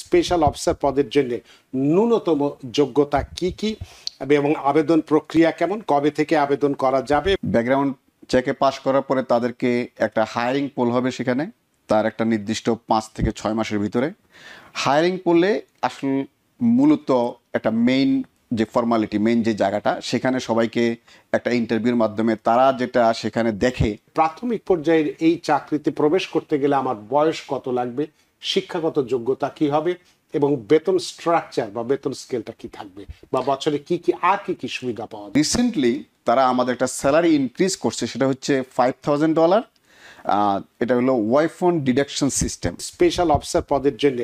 Special officer পদের জন্য ন্যূনতম যোগ্যতা কি কি এবং আবেদন প্রক্রিয়া কেমন, কবে থেকে আবেদন করা যাবে? ব্যাকগ্রাউন্ড চেকে পাশ করার পরে তাদেরকে একটা হায়ারিং পোল হবে, সেখানে তার একটা নির্দিষ্ট 5 থেকে 6 মাসের ভিতরে হায়ারিং পোলে আসলে মূলত একটা মেইন যে ফর্মালিটি, মেইন যে জায়গাটা, সেখানে সবাইকে একটা ইন্টারভিউর মাধ্যমে তারা যেটা সেখানে দেখে। প্রাথমিক পর্যায়ের এই চাকরিতে প্রবেশ করতে গেলে আমার বয়স কত লাগবে, শিক্ষাগত যোগ্যতা কি হবে এবং বেতন স্ট্রাকচার বা বেতন স্কেলটা কি থাকবে, বা বছরে কি কি আর কি কি সুবিধা পাওয়া যাবে? রিসেন্টলি তারা আমাদের একটা স্যালারি ইনক্রিজ করছে, সেটা হচ্ছে $5,000। এটা হলো ওয়াইফোন ডিডাকশন সিস্টেম। স্পেশাল অফিসার পদের জন্য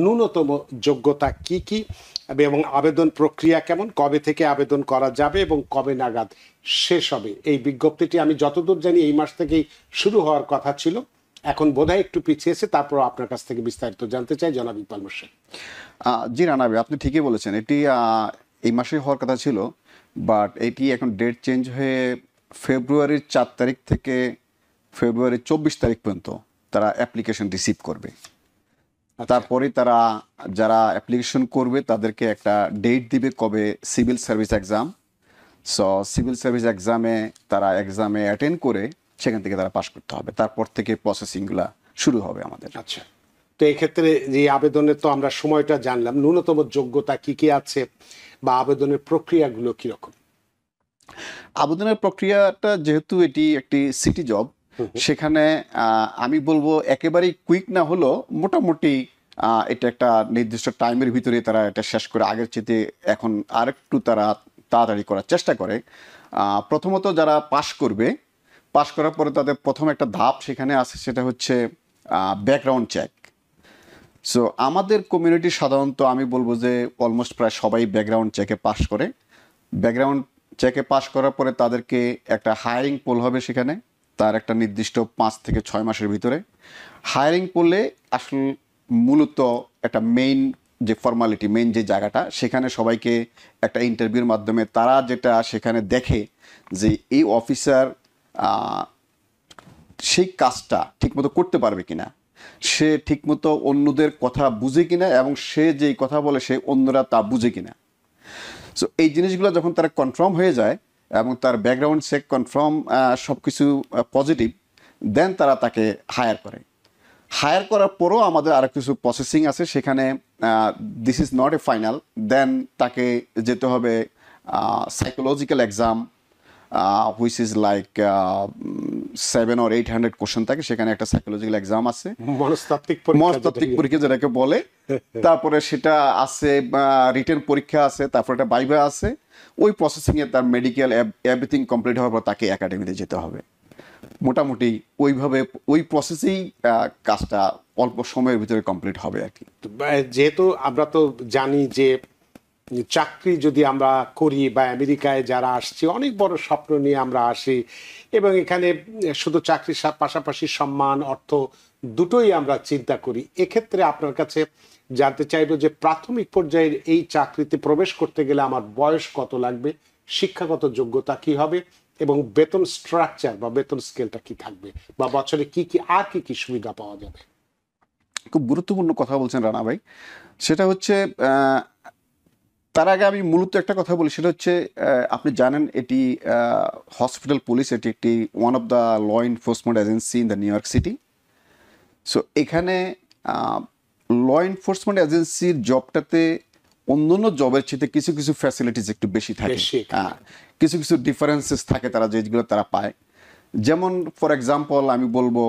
ন্যূনতম যোগ্যতা কি কি এবং আবেদন প্রক্রিয়া কেমন, কবে থেকে আবেদন করা যাবে এবং কবে নাগাদ শেষ হবে? এই বিজ্ঞপ্তিটি আমি যতদূর জানি এই মাস থেকেই শুরু হওয়ার কথা ছিল, এখন বোধহয় একটু পিছিয়েছে। তারপর আপনার কাছ থেকে বিস্তারিত জানতে চাই জনাব ইকবাল মোর্শেদ। জি রানাবে, আপনি ঠিকই বলেছেন, এটি এই মাসে হওয়ার কথা ছিল, বাট এটি এখন ডেট চেঞ্জ হয়ে ফেব্রুয়ারির 4 তারিখ থেকে ফেব্রুয়ারির 24 তারিখ পর্যন্ত তারা অ্যাপ্লিকেশন রিসিভ করবে। তারপরে তারা যারা অ্যাপ্লিকেশন করবে তাদেরকে একটা ডেট দিবে কবে civil service exam. So civil service এক্সামে তারা এক্সামে অ্যাটেন্ড করে সেখান থেকে তারা পাশ করতে হবে, তারপর থেকে প্রসেসিংগুলা শুরু হবে আমাদের। আচ্ছা, তো এই ক্ষেত্রে যে আবেদনের তো আমরা সময়টা জানলাম, ন্যূনতম যোগ্যতা কি কি আছে বা আবেদনের প্রক্রিয়াগুলো কিরকম? আবেদনের প্রক্রিয়াটা যেহেতু এটি একটি সিটি জব, সেখানে আমি বলবো একেবারেই কুইক না হলেও মোটামুটি এটা একটা নির্দিষ্ট টাইমের ভিতরে তারা এটা শেষ করে আগের চেয়ে এখন আরেকটু তারা তাড়াতাড়ি করার চেষ্টা করে। প্রথমত যারা পাশ করবে, পাশ করার পরে তাদের প্রথম একটা ধাপ সেখানে আছে, সেটা হচ্ছে ব্যাকগ্রাউন্ড চেক। সো আমাদের কমিউনিটি সাধারণত আমি বলবো যে অলমোস্ট প্রায় সবাই ব্যাকগ্রাউন্ড চেকে পাশ করে। ব্যাকগ্রাউন্ড চেকে পাশ করার পরে তাদেরকে একটা হায়ারিং পোল হবে, সেখানে তার একটা নির্দিষ্ট 5 থেকে 6 মাসের ভিতরে হায়ারিং পোলে আসলে মূলত একটা মেইন যে ফর্মালিটি, মেইন যে জায়গাটা, সেখানে সবাইকে একটা ইন্টারভিউর মাধ্যমে তারা যেটা সেখানে দেখে যে এই অফিসার সেই কাজটা ঠিকমতো করতে পারবে কিনা, সে ঠিকমতো অন্যদের কথা বুঝে কিনা এবং সে যেই কথা বলে সে অন্যরা তা বুঝে কিনা। সো এই জিনিসগুলো যখন তারা কনফার্ম হয়ে যায় এবং তার ব্যাকগ্রাউন্ড চেক কনফার্ম সব কিছু পজিটিভ, দেন তারা তাকে হায়ার করে। হায়ার করার পরও আমাদের আরও কিছু প্রসেসিং আছে সেখানে। This is not a final, then তাকে যেতে হবে psychological exam, which is like 700 or 800 question থাকে, সেখানে একটা সাইকোলজিক্যাল এক্সাম আছে, মনস্তাত্ত্বিক পরীক্ষা যেটাকে বলে। তারপরে সেটা আছে, রিটেন পরীক্ষা আছে, তারপরে একটা ভাইভা আছে। ওই প্রসেসিংয়ে তার মেডিকেল এভরিথিং কমপ্লিট হওয়ার পর তাকে একাডেমিতে যেতে হবে। মোটামুটি ওইভাবে ওই প্রসেসেই কাজটা অল্প সময়ের ভিতরে কমপ্লিট হবে আর কি। যেহেতু আমরা তো জানি যে চাকরি যদি আমরা করি বা আমেরিকায় যারা আসছি অনেক বড় স্বপ্ন নিয়ে আমরা আসি, এবং এখানে শুধু চাকরির পাশাপাশি সম্মান, অর্থ দুটোই আমরা চিন্তা করি। এক্ষেত্রে আপনার কাছে জানতে চাইবো যে প্রাথমিক পর্যায়ের এই চাকরিতে প্রবেশ করতে গেলে আমার বয়স কত লাগবে, শিক্ষাগত যোগ্যতা কি হবে এবং বেতন স্ট্রাকচার বা বেতন স্কেলটা কি থাকবে, বা বছরে কি কি আর কি কি সুবিধা পাওয়া যাবে? খুব গুরুত্বপূর্ণ কথা বলছেন রানা ভাই। সেটা হচ্ছে তার আগে আমি মূলত একটা কথা বলি, সেটা হচ্ছে আপনি জানেন এটি হসপিটাল পুলিশ, এটি একটি one of the law enforcement agency in the New York City. So এখানে ল এনফোর্সমেন্ট এজেন্সির জবটাতে অন্যান্য জবের চেয়ে কিছু কিছু ফ্যাসিলিটিস একটু বেশি থাকে, কিছু কিছু ডিফারেন্সেস থাকে তারা যেগুলো তারা পায়। যেমন ফর এক্সাম্পল আমি বলবো,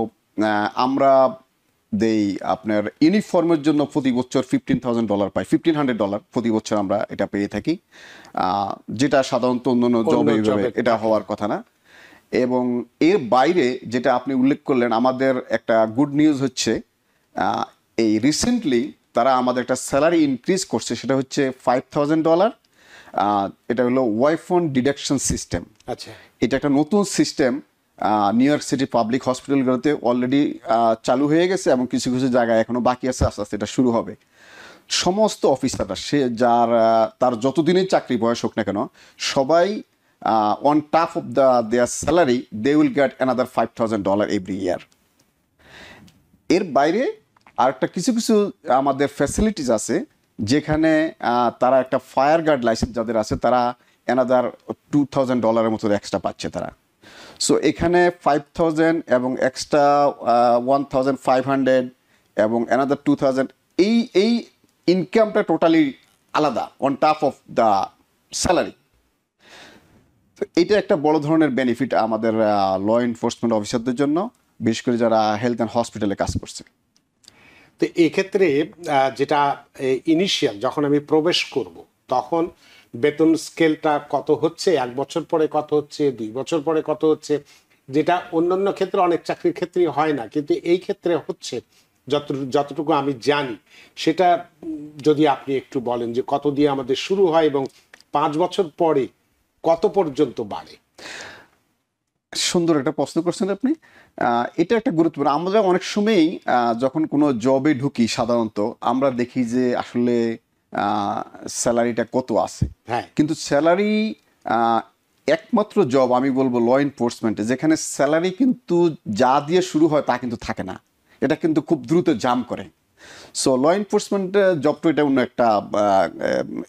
আমরা দেই আপনার ইউনিফর্মের জন্য প্রতি বছর $15,000 পাই, $1,500 প্রতি বছর আমরা এটা পেয়ে থাকি, যেটা সাধারণত অন্যান্য জবে এটা হওয়ার কথা না। এবং এর বাইরে যেটা আপনি উল্লেখ করলেন, আমাদের একটা গুড নিউজ হচ্ছে এই রিসেন্টলি তারা আমাদের একটা স্যালারি ইনক্রিজ করছে, সেটা হচ্ছে $5,000। এটা হলো ওয়াইফোন ডিডাকশন সিস্টেম। আচ্ছা, এটা একটা নতুন system New York city public হসপিটালগুলোতে অলরেডি চালু হয়ে গেছে এবং কিছু কিছু জায়গায় এখনো বাকি আছে, আস্তে আস্তে এটা শুরু হবে। সমস্ত অফিসাররা সে তার যতদিনই চাকরি বয়স হোক না কেন, সবাই on top of their salary they will get another $5,000 every year. এর বাইরে আর একটা কিছু কিছু আমাদের ফ্যাসিলিটিস আছে যেখানে তারা একটা ফায়ার গার্ড লাইসেন্স যাদের আছে তারা অ্যানাদার $2,000 মতো এক্সট্রা পাচ্ছে তারা। সো এখানে 5,000 এবং এক্সট্রা 1,500 এবং অ্যানাদার 2,000, এই ইনকামটা টোটালি আলাদা on top of the salary. তো এটা একটা বড় ধরনের বেনিফিট আমাদের ল এনফোর্সমেন্ট অফিসারদের জন্য, বিশেষ করে যারা হেলথ অ্যান্ড হসপিটালে কাজ করছে। তো এক্ষেত্রে যেটা ইনিশিয়াল যখন আমি প্রবেশ করব তখন বেতন স্কেলটা কত হচ্ছে, 1 বছর পরে কত হচ্ছে, 2 বছর পরে কত হচ্ছে, যেটা অন্যান্য ক্ষেত্রে অনেক চাকরির ক্ষেত্রেই হয় না, কিন্তু এই ক্ষেত্রে হচ্ছে যতটুকু আমি জানি সেটা যদি আপনি একটু বলেন যে কত দিয়ে আমাদের শুরু হয় এবং 5 বছর পরে কত পর্যন্ত বাড়ে। সুন্দর একটা প্রশ্ন করছেন আপনি। এটা একটা গুরুত্বপূর্ণ। আমরা অনেক সময়ই যখন কোনো জবে ঢুকি সাধারণত আমরা দেখি যে আসলে স্যালারিটা কত আছে, হ্যাঁ, কিন্তু স্যালারি একমাত্র জব আমি বলবো ল এনফোর্সমেন্টে যেখানে স্যালারি কিন্তু যা দিয়ে শুরু হয় তা কিন্তু থাকে না, এটা কিন্তু খুব দ্রুত জাম্প করে। সো ল এনফোর্সমেন্ট জবটা এটা অন্য একটা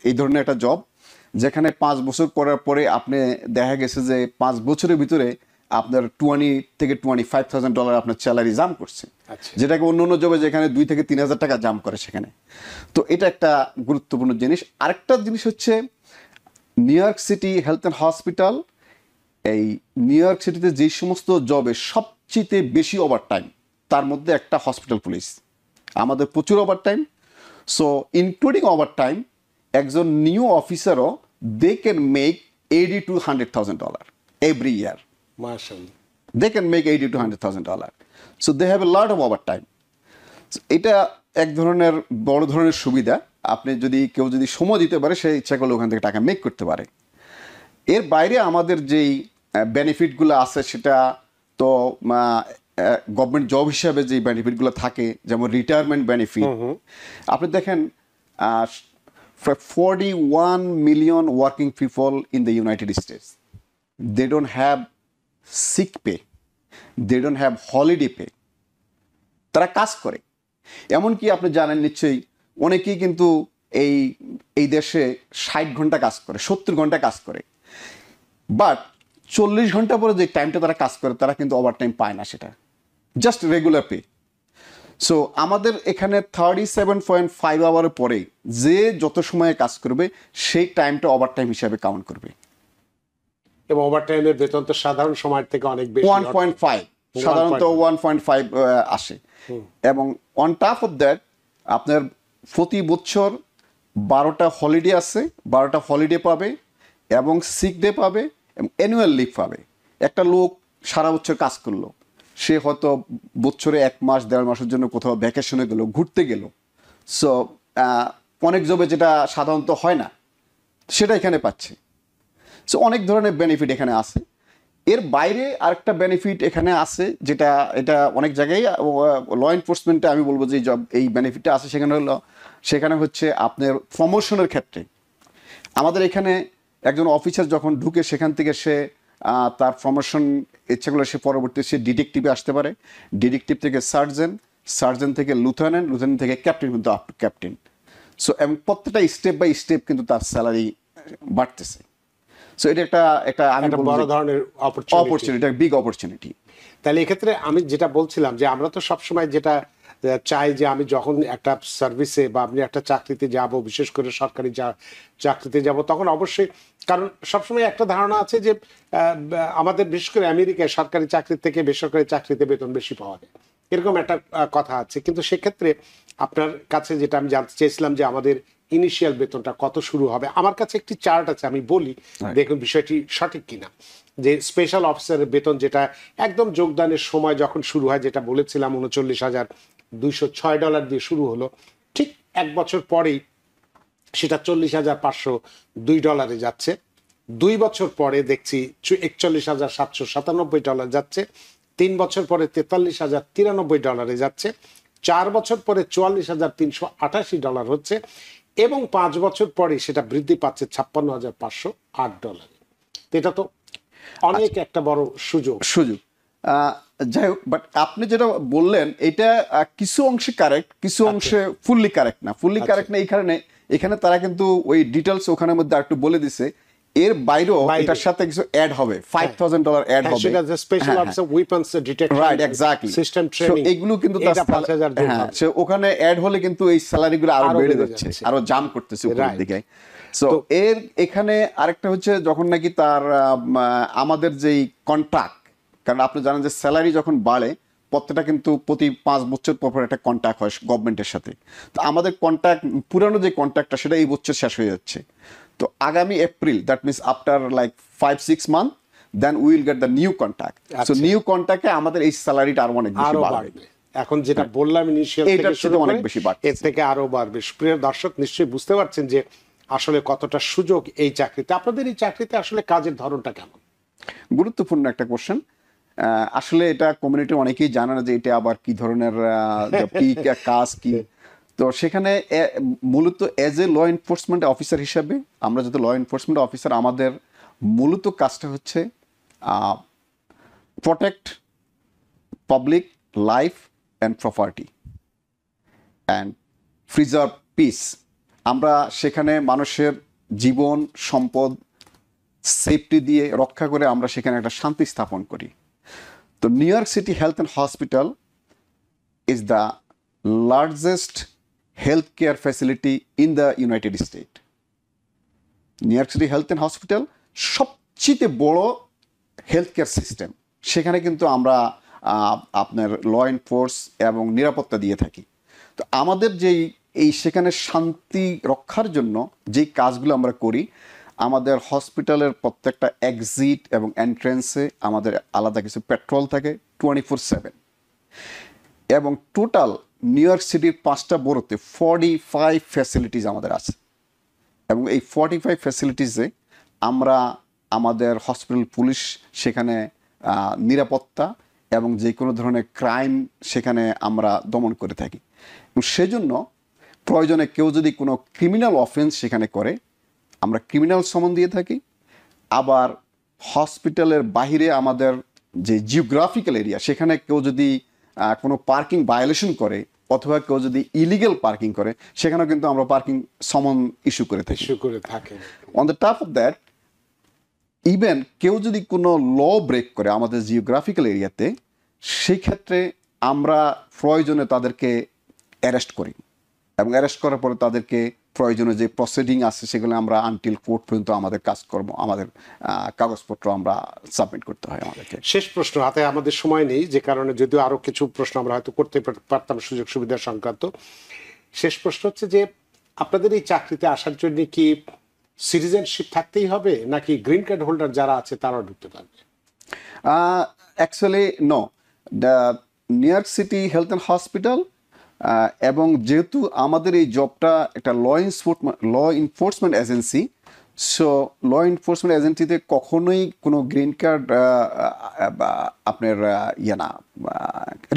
এই ধরনের একটা জব যেখানে 5 বছর করার পরে আপনি দেখা গেছে যে 5 বছরের ভিতরে আপনার $20,000 to $25,000 আপনার স্যালারি জাম্প করছে, যেটাকে অন্য অন্য জবে যেখানে $2,000 থেকে $3,000 জাম্প করে সেখানে। তো এটা একটা গুরুত্বপূর্ণ জিনিস। আরেকটা জিনিস হচ্ছে new York City health and hospital, এই নিউ ইয়র্ক সিটিতে যে সমস্ত জবে সবচেয়ে বেশি ওভারটাইম তার মধ্যে একটা হসপিটাল পুলিশ। আমাদের প্রচুর ওভারটাইম। সো ইনক্লুডিং ওভারটাইম একজন নিউ অফিসারও they can make $80,000 to $100,000 every year. মাশাআল্লাহ, they can make $80,000 to $100,000. So they have a lot of overtime. So এটা এক ধরনের বড় ধরনের সুবিধা। আপনি যদি কেউ যদি সময় দিতে পারে সে ইচ্ছা করলে ওখান থেকে টাকা মেক করতে পারে। এর বাইরে আমাদের যেই বেনিফিটগুলো আছে সেটা তো গভর্নমেন্ট জব হিসাবে যে বেনিফিটগুলো থাকে, যেমন রিটায়ারমেন্ট বেনিফিট। আপনি দেখেন 41 million working people in the United States, they don't have sick pay, they don't have holiday pay, তারা কাজ করে। এমনকি আপনি জানেন নিশ্চয়ই অনেকেই কিন্তু এই দেশে 60 ঘন্টা কাজ করে, 70 ঘন্টা কাজ করে, বাট 40 ঘন্টা পরে যে টাইমটা তারা কাজ করে তারা কিন্তু ওভার টাইম পায় না, সেটা জাস্ট রেগুলার পে। সো আমাদের এখানে 37.5 আওয়ারের পরে যে যত সময় কাজ করবে সেই টাইমটা ওভার টাইম হিসাবে কাউন্ট করবে। এবং ওভারটাইমের বেতন তো সাধারণ সময়ের থেকে অনেক বেশি, 1.5 সাধারণত 1.5 আসে। এবং অন টপ অফ দ্যাট আপনার প্রতি বছর 12টা হলিডে আছে, 12টা হলিডে পাবে এবং সিক ডে পাবে এবং অ্যানুয়াল লিভ পাবে। একটা লোক সারা বছর কাজ করলো, সে হয়তো বছরে 1 মাস 1.5 মাসের জন্য কোথাও ভ্যাকেশনে গেল, ঘুরতে গেল। সো অনেক জবে যেটা সাধারণত হয় না সেটা এখানে পাচ্ছে। সো অনেক ধরনের বেনিফিট এখানে আছে। এর বাইরে আরেকটা বেনিফিট এখানে আছে যেটা এটা অনেক জায়গায় ল এনফোর্সমেন্টে আমি বলবো যে জব এই বেনিফিটটা আছে, সেখানে হচ্ছে আপনার প্রমোশনের ক্ষেত্রে। আমাদের এখানে একজন অফিসার যখন ঢুকে সেখান থেকে সে তার প্রমোশন ইচ্ছা করলে সে পরবর্তী সে ডিটেকটিভে আসতে পারে, ডিটেকটিভ থেকে সার্জেন্ট, সার্জেন্ট থেকে লুথেন্যান্ট, লুথেন্যান্ট থেকে ক্যাপ্টেন, কিন্তু আপ টু ক্যাপ্টেন। সো এবং প্রত্যেকটা স্টেপ বাই স্টেপ কিন্তু তার স্যালারি বাড়তেছে। সো এটা একটা আমি বড় ধরনের অপরচুনিটি, বিগ অপরচুনিটি। তাহলে এক্ষেত্রে আমি যেটা বলছিলাম যে আমরা তো সবসময় যেটা চাই যে আমি যখন একটা সার্ভিসে বা আপনি একটা চাকরিতে যাব, বিশেষ করে সরকারি চাকরিতে যাব, তখন অবশ্যই, কারণ সবসময় একটা ধারণা আছে যে আমাদের বিশেষ করে আমেরিকায় সরকারি চাকরি থেকে বেসরকারি চাকরিতে বেতন বেশি পাওয়া যায়, এরকম একটা কথা আছে। কিন্তু সেক্ষেত্রে আপনার কাছে যেটা আমি জানতে চেয়েছিলাম যে আমাদের ইনিশিয়াল বেতনটা কত শুরু হবে। আমার কাছে একটি চার্ট আছে, আমি বলি দেখুন বিষয়টি সঠিক কিনা। যে স্পেশাল অফিসারের বেতন যেটা একদম যোগদানের সময় যখন শুরু হয়, যেটা বলেছিলাম $39,206 দিয়ে শুরু হলো, ঠিক 1 বছর পরেই সেটা $40,502 যাচ্ছে। 2 বছর পরে দেখছি $41,797 যাচ্ছে। 3 বছর পরে $43,093 যাচ্ছে। 4 বছর পরে $44,388 হচ্ছে এবং 5 বছর পরে সেটা বৃদ্ধি পাচ্ছে $56,508। এটা তো অনেক একটা বড় সুযোগ। যাই হোক, বাট আপনি যেটা বললেন এটা কিছু অংশে কারেক্ট, কিছু অংশে ফুললি কারেক্ট না। ফুললি কারেক্ট না এই কারণে, এখানে তারা কিন্তু ওই ডিটেলস ওখানের মধ্যে একটু বলে দিছে, এর বাইরেও এটার সাথে কিছু অ্যাড হবে, $5,000 অ্যাড হবে, সেটা যে special officer weapons detection, right, exactly, system training, এগুলো কিন্তু এটা 5,000 যোগ হ্যাঁ, হবে। সো ওখানে অ্যাড হলে কিন্তু এই স্যালারিগুলো আরো আরো বেড়ে বেড়ে যাচ্ছে, যাচ্ছে। আরো জাম্প করতেছে উপরের Right. দিকে। সো এর এখানে আরেকটা হচ্ছে যখন নাকি তার আমাদের যেই কন্ট্রাক্ট, কারণ আপনি জানেন যে স্যালারি যখন বাড়ে প্রত্যেকটা কিন্তু প্রতি 5 বছর পর একটা কন্ট্রাক্ট হয় গভর্নমেন্টের সাথে। তো আমাদের কন্ট্রাক্ট, পুরানো যে কন্ট্রাক্টটা সেটা এই বছর শেষ হয়ে যাচ্ছে। তো আগামী April, that means after like 5-6 month, then we will get the new contract. So new কন্ট্রাক্টে আমাদের এই স্যালারিটা আরো অনেক বেশি আরো বাড়বে। বাড়বে। এখন যেটা বললাম ইনিশিয়াল এইটার থেকে সাথে অনেক বেশি বাড়ছে। এর থেকে আরো বাড়বে। প্রিয় দর্শক, নিশ্চয়ই বুঝতে পারছেন যে আসলে কতটা সুযোগ এই চাকরিতে। আপনাদের এই চাকরিতে আসলে কাজের ধরনটা কেমন? গুরুত্বপূর্ণ একটা কোশ্চেন। আসলে এটা কমিউনিটি অনেকেই জানে না যে এটা আবার কি ধরনের কি কাজ কি। তো সেখানে মূলত as a law enforcement officer হিসাবে আমরা যদি ল এনফোর্সমেন্ট অফিসার, আমাদের মূলত কাজটা হচ্ছে protect public life and property and preserve piece. আমরা সেখানে মানুষের জীবন সম্পদ সেফটি দিয়ে রক্ষা করে আমরা সেখানে একটা শান্তি স্থাপন করি। তো new York City health and hospital is the largest health care facility in the United state. New York City health and hospital সবচেয়ে বড় হেলথ কেয়ার সিস্টেম। সেখানে কিন্তু আমরা আপনার ল এনফোর্স এবং নিরাপত্তা দিয়ে থাকি। তো আমাদের যেই সেখানে শান্তি রক্ষার জন্য যেই কাজগুলো আমরা করি, আমাদের হসপিটালের প্রত্যেকটা এক্সিট এবং এন্ট্রেন্সে আমাদের আলাদা কিছু পেট্রোল থাকে 24/7, এবং টোটাল নিউ ইয়র্ক সিটির 5টা বড়োতে 45 ফ্যাসিলিটিস আমাদের আছে। এবং এই 45 ফ্যাসিলিটিসে আমরা আমাদের হসপিটাল পুলিশ সেখানে নিরাপত্তা এবং যে কোনো ধরনের ক্রাইম সেখানে আমরা দমন করে থাকি। এবং সেজন্য প্রয়োজনে কেউ যদি কোনো ক্রিমিনাল অফেন্স সেখানে করে, আমরা ক্রিমিনাল সমন দিয়ে থাকি। আবার হসপিটালের বাইরে আমাদের যে জিওগ্রাফিক্যাল এরিয়া, সেখানে কেউ যদি কোনো পার্কিং ভায়োলেশন করে অথবা কেউ যদি ইলিগেল পার্কিং করে, সেখানেও কিন্তু আমরা পার্কিং সমন ইস্যু করে থাকি। On the top of that, even কেউ যদি কোনো ল ব্রেক করে আমাদের জিওগ্রাফিক্যাল এরিয়াতে, সেই ক্ষেত্রে আমরা প্রয়োজনে তাদেরকে অ্যারেস্ট করি, এবং অ্যারেস্ট করার পরে তাদেরকে প্রয়োজনে যে প্রসিডিং আছে সেগুলো আমরা আনটিল কোর্ট পর্যন্ত আমাদের কাজকর্ম, আমাদের কাগজপত্র আমরা সাবমিট করতে হয় আমাদেরকে। শেষ প্রশ্ন, হাতে আমাদের সময় নেই, যে কারণে যদিও আরো কিছু প্রশ্ন আমরা হয়তো করতে পারতাম সুযোগ সুবিধা সংক্রান্ত। শেষ প্রশ্ন হচ্ছে যে আপনাদের এই চাকরিতে আসার জন্য কি সিটিজেনশিপ থাকতেই হবে, নাকি গ্রিন কার্ড হোল্ডার যারা আছে তারাও ঢুকতে পারবে? Actually no, the New York City health and hospital, এবং যেহেতু আমাদের এই জবটা একটা law enforcement agency, so law enforcement এজেন্সিতে কখনোই কোনো গ্রিন কার্ড আপনার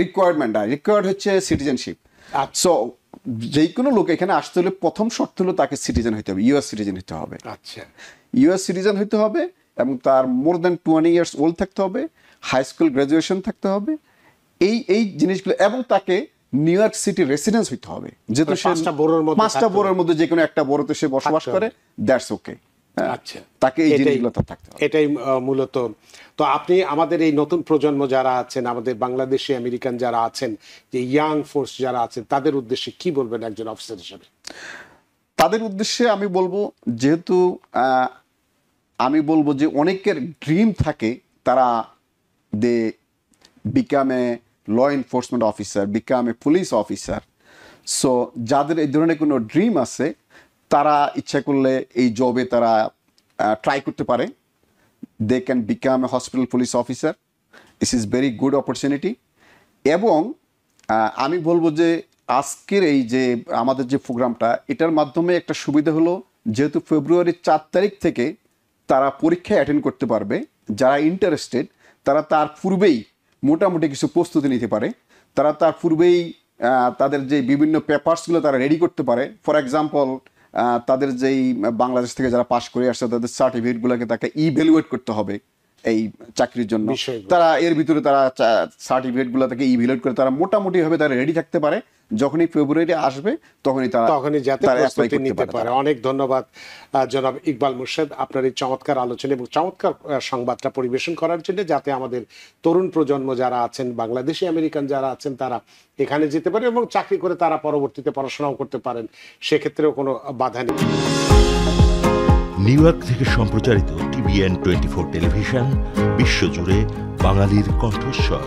রিকোয়ার্ড হচ্ছে সিটিজেনশিপ। সো যে কোনো লোক এখানে আসতে হলে প্রথম শর্ত হলো তাকে সিটিজেন হতে হবে, ইউএস সিটিজেন হতে হবে। আচ্ছা, ইউএস সিটিজেন হতে হবে এবং তার মোর দ্যান 20 ইয়ার্স ওল্ড থাকতে হবে, হাই স্কুল গ্রাজুয়েশন থাকতে হবে, এই জিনিসগুলো, এবং তাকে নিউ ইয়র্ক সিটি রেসিডেন্স হইতে হবে। যেহেতু সে 5টা বড়োর মধ্যে যে কোনো একটা বড়োতে সে বসবাস করে, দ্যাটস ওকে। আচ্ছা, তাকে এই জিনিসগুলো থাকতে হবে। এটাই মূলত। তো আপনি আমাদের এই নতুন প্রজন্ম যারা আছেন, আমাদের বাংলাদেশি আমেরিকান যারা আছেন, যে ইয়াং ফোর্স যারা আছেন, তাদের উদ্দেশ্যে কি বলবেন একজন অফিসার হিসেবে? তাদের উদ্দেশ্যে আমি বলবো, যেহেতু আমি বলবো যে অনেকের ড্রিম থাকে তারা they become a law enforcement officer, become a police officer. So যাদের এই ধরনের কোনো ড্রিম আছে, তারা ইচ্ছা করলে এই জবে তারা ট্রাই করতে পারে। They can become a hospital police officer. This is very good opportunity. এবং আমি বলবো যে আজকের এই যে আমাদের যে প্রোগ্রামটা, এটার মাধ্যমে একটা সুবিধা হলো, যেহেতু ফেব্রুয়ারির 4 তারিখ থেকে তারা পরীক্ষায় অ্যাটেন্ড করতে পারবে। যারা ইন্টারেস্টেড তারা তার পূর্বেই মোটামুটি কিছু প্রস্তুতি নিতে পারে। তারা তার পূর্বেই তাদের যে বিভিন্ন পেপারসগুলো তারা রেডি করতে পারে। ফর এক্সাম্পল, তাদের যেই বাংলাদেশ থেকে যারা পাশ করে আসছে তাদের সার্টিফিকেটগুলোকে তাকে ইভ্যালুয়েট করতে হবে, এই চাকরির জন্য, বিষয়গুলো। তারা এর ভিতরে তারা সার্টিফিকেট গুলো থেকে ইভ্যালুয়েট করে তারা মোটামুটি ভাবে তারা রেডি থাকতে পারে, যখনই ফেব্রুয়ারি আসবে তখনই যাতে তারা অ্যাপ্লাই প্রস্তুতি করতে নিতে পারে। অনেক ধন্যবাদ জনাব ইকবাল মোর্শেদ আপনার এই চমৎকার আলোচনা এবং চমৎকার সংবাদটা পরিবেশন করার জন্য, যাতে আমাদের তরুণ প্রজন্ম যারা আছেন, বাংলাদেশি আমেরিকান যারা আছেন, তারা এখানে যেতে পারে এবং চাকরি করে তারা পরবর্তীতে পড়াশোনাও করতে পারেন, সেক্ষেত্রেও কোনো বাধা নেই। নিউ ইয়র্ক থেকে সম্প্রচারিত TVN 24 টেলিভিশন বিশ্বজুড়ে বাঙালির কণ্ঠস্বর।